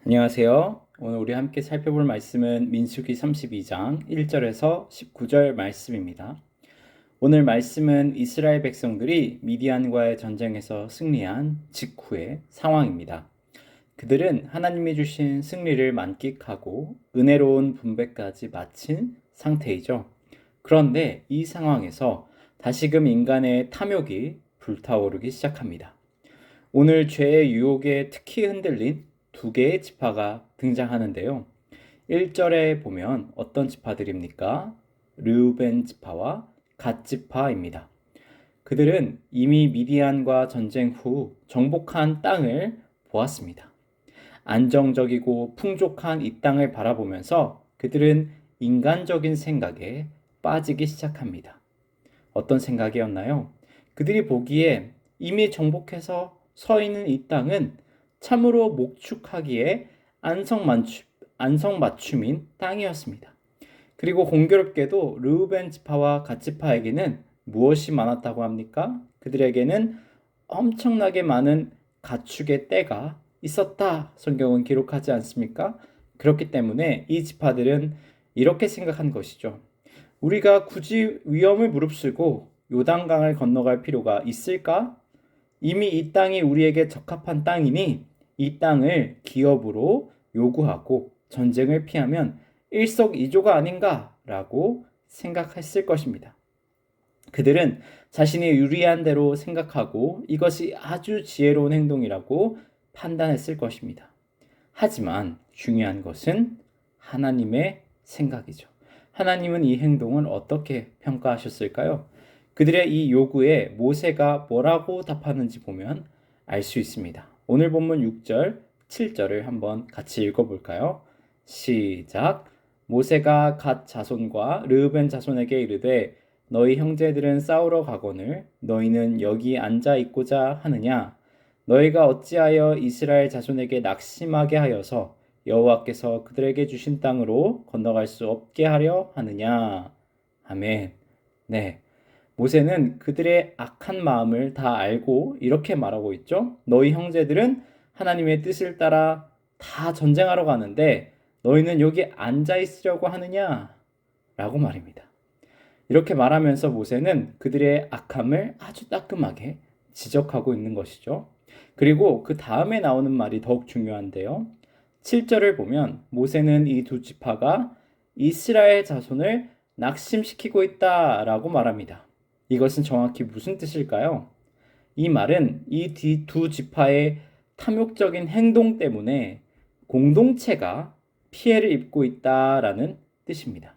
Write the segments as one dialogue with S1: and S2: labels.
S1: 안녕하세요. 오늘 우리 함께 살펴볼 말씀은 민수기 32장 1절에서 19절 말씀입니다. 오늘 말씀은 이스라엘 백성들이 미디안과의 전쟁에서 승리한 직후의 상황입니다. 그들은 하나님이 주신 승리를 만끽하고 은혜로운 분배까지 마친 상태이죠. 그런데 이 상황에서 다시금 인간의 탐욕이 불타오르기 시작합니다. 오늘 죄의 유혹에 특히 흔들린 두 개의 지파가 등장하는데요. 1절에 보면 어떤 지파들입니까? 르우벤 지파와 갓 지파입니다. 그들은 이미 미디안과 전쟁 후 정복한 땅을 보았습니다. 안정적이고 풍족한 이 땅을 바라보면서 그들은 인간적인 생각에 빠지기 시작합니다. 어떤 생각이었나요? 그들이 보기에 이미 정복해서 서 있는 이 땅은 참으로 목축하기에 안성맞춤인 땅이었습니다. 그리고 공교롭게도 르우벤 지파와 갓 지파에게는 무엇이 많았다고 합니까? 그들에게는 엄청나게 많은 가축의 떼가 있었다. 성경은 기록하지 않습니까? 그렇기 때문에 이 지파들은 이렇게 생각한 것이죠. 우리가 굳이 위험을 무릅쓰고 요단강을 건너갈 필요가 있을까? 이미 이 땅이 우리에게 적합한 땅이니 이 땅을 기업으로 요구하고 전쟁을 피하면 일석이조가 아닌가라고 생각했을 것입니다. 그들은 자신이 유리한 대로 생각하고 이것이 아주 지혜로운 행동이라고 판단했을 것입니다. 하지만 중요한 것은 하나님의 생각이죠. 하나님은 이 행동을 어떻게 평가하셨을까요? 그들의 이 요구에 모세가 뭐라고 답하는지 보면 알 수 있습니다. 오늘 본문 6절, 7절을 한번 같이 읽어볼까요? 시작. 모세가 갓 자손과 르우벤 자손에게 이르되 너희 형제들은 싸우러 가거늘 너희는 여기 앉아 있고자 하느냐? 너희가 어찌하여 이스라엘 자손에게 낙심하게 하여서 여호와께서 그들에게 주신 땅으로 건너갈 수 없게 하려 하느냐? 아멘. 네. 모세는 그들의 악한 마음을 다 알고 이렇게 말하고 있죠. 너희 형제들은 하나님의 뜻을 따라 다 전쟁하러 가는데 너희는 여기 앉아 있으려고 하느냐? 라고 말입니다. 이렇게 말하면서 모세는 그들의 악함을 아주 따끔하게 지적하고 있는 것이죠. 그리고 그 다음에 나오는 말이 더욱 중요한데요. 7절을 보면 모세는 이 두 지파가 이스라엘 자손을 낙심시키고 있다라고 말합니다. 이것은 정확히 무슨 뜻일까요? 이 말은 이 두 지파의 탐욕적인 행동 때문에 공동체가 피해를 입고 있다라는 뜻입니다.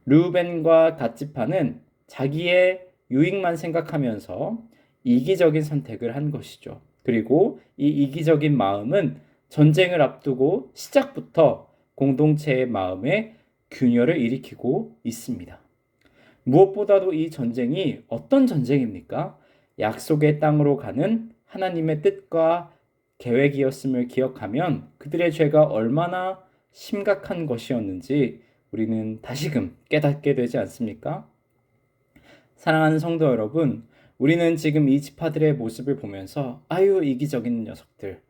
S1: 르우벤과 갓 지파는 자기의 유익만 생각하면서 이기적인 선택을 한 것이죠. 그리고 이 이기적인 마음은 전쟁을 앞두고 시작부터 공동체의 마음에 균열을 일으키고 있습니다. 무엇보다도 이 전쟁이 어떤 전쟁입니까? 약속의 땅으로 가는 하나님의 뜻과 계획이었음을 기억하면 그들의 죄가 얼마나 심각한 것이었는지 우리는 다시금 깨닫게 되지 않습니까? 사랑하는 성도 여러분, 우리는 지금 이 지파들의 모습을 보면서 아유 이기적인 녀석들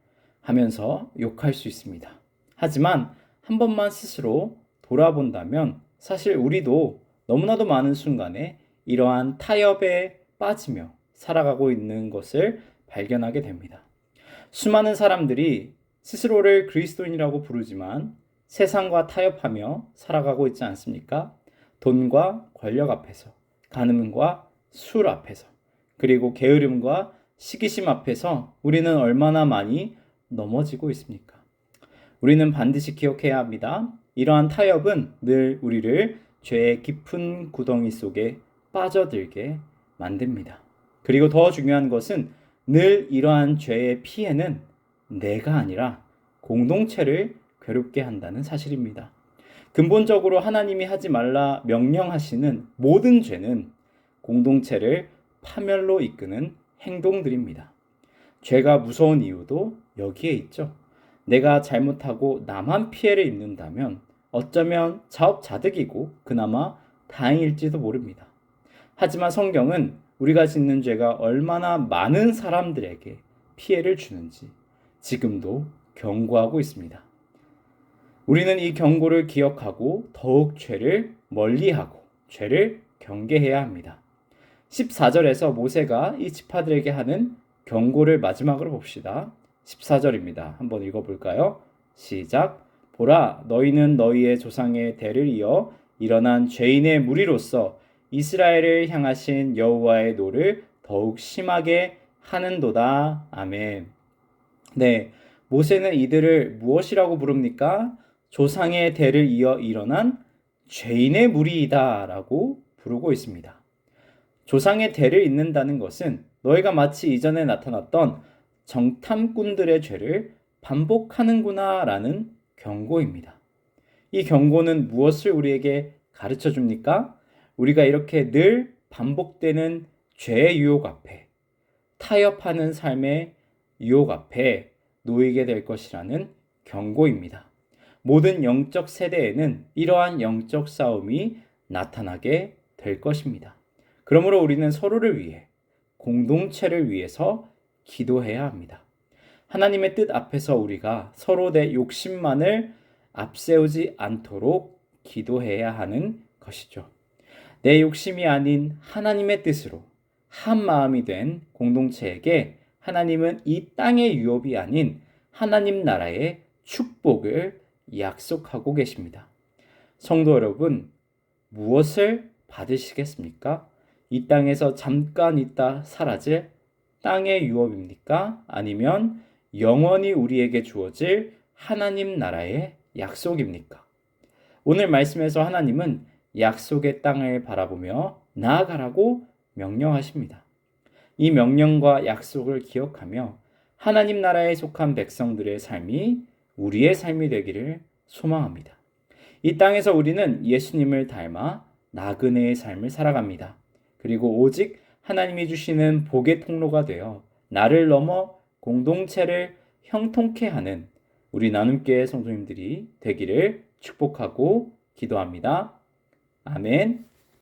S1: 하면서 욕할 수 있습니다. 하지만 한 번만 스스로 돌아본다면 사실 우리도 너무나도 많은 순간에 이러한 타협에 빠지며 살아가고 있는 것을 발견하게 됩니다. 수많은 사람들이 스스로를 그리스도인이라고 부르지만 세상과 타협하며 살아가고 있지 않습니까? 돈과 권력 앞에서, 간음과 술 앞에서, 그리고 게으름과 시기심 앞에서 우리는 얼마나 많이 넘어지고 있습니까? 우리는 반드시 기억해야 합니다. 이러한 타협은 늘 우리를 죄의 깊은 구덩이 속에 빠져들게 만듭니다. 그리고 더 중요한 것은 늘 이러한 죄의 피해는 내가 아니라 공동체를 괴롭게 한다는 사실입니다. 근본적으로 하나님이 하지 말라 명령하시는 모든 죄는 공동체를 파멸로 이끄는 행동들입니다. 죄가 무서운 이유도 여기에 있죠. 내가 잘못하고 나만 피해를 입는다면 어쩌면 자업자득이고 그나마 다행일지도 모릅니다. 하지만 성경은 우리가 짓는 죄가 얼마나 많은 사람들에게 피해를 주는지 지금도 경고하고 있습니다. 우리는 이 경고를 기억하고 더욱 죄를 멀리하고 죄를 경계해야 합니다. 14절에서 모세가 이 지파들에게 하는 경고를 마지막으로 봅시다. 14절입니다. 한번 읽어볼까요? 시작. 보라, 너희는 너희의 조상의 대를 이어 일어난 죄인의 무리로서 이스라엘을 향하신 여호와의 노를 더욱 심하게 하는도다. 아멘. 네, 모세는 이들을 무엇이라고 부릅니까? 조상의 대를 이어 일어난 죄인의 무리이다라고 부르고 있습니다. 조상의 대를 잇는다는 것은 너희가 마치 이전에 나타났던 정탐꾼들의 죄를 반복하는구나 라는 경고입니다. 이 경고는 무엇을 우리에게 가르쳐 줍니까? 우리가 이렇게 늘 반복되는 죄의 유혹 앞에, 타협하는 삶의 유혹 앞에 놓이게 될 것이라는 경고입니다. 모든 영적 세대에는 이러한 영적 싸움이 나타나게 될 것입니다. 그러므로 우리는 서로를 위해, 공동체를 위해서 기도해야 합니다. 하나님의 뜻 앞에서 우리가 서로 내 욕심만을 앞세우지 않도록 기도해야 하는 것이죠. 내 욕심이 아닌 하나님의 뜻으로 한 마음이 된 공동체에게 하나님은 이 땅의 유업이 아닌 하나님 나라의 축복을 약속하고 계십니다. 성도 여러분, 무엇을 받으시겠습니까? 이 땅에서 잠깐 있다 사라질 땅의 유업입니까? 아니면 영원히 우리에게 주어질 하나님 나라의 약속입니까? 오늘 말씀에서 하나님은 약속의 땅을 바라보며 나아가라고 명령하십니다. 이 명령과 약속을 기억하며 하나님 나라에 속한 백성들의 삶이 우리의 삶이 되기를 소망합니다. 이 땅에서 우리는 예수님을 닮아 나그네의 삶을 살아갑니다. 그리고 오직 하나님이 주시는 복의 통로가 되어 나를 넘어 공동체를 형통케 하는 우리 나눔교회 성도님들이 되기를 축복하고 기도합니다. 아멘.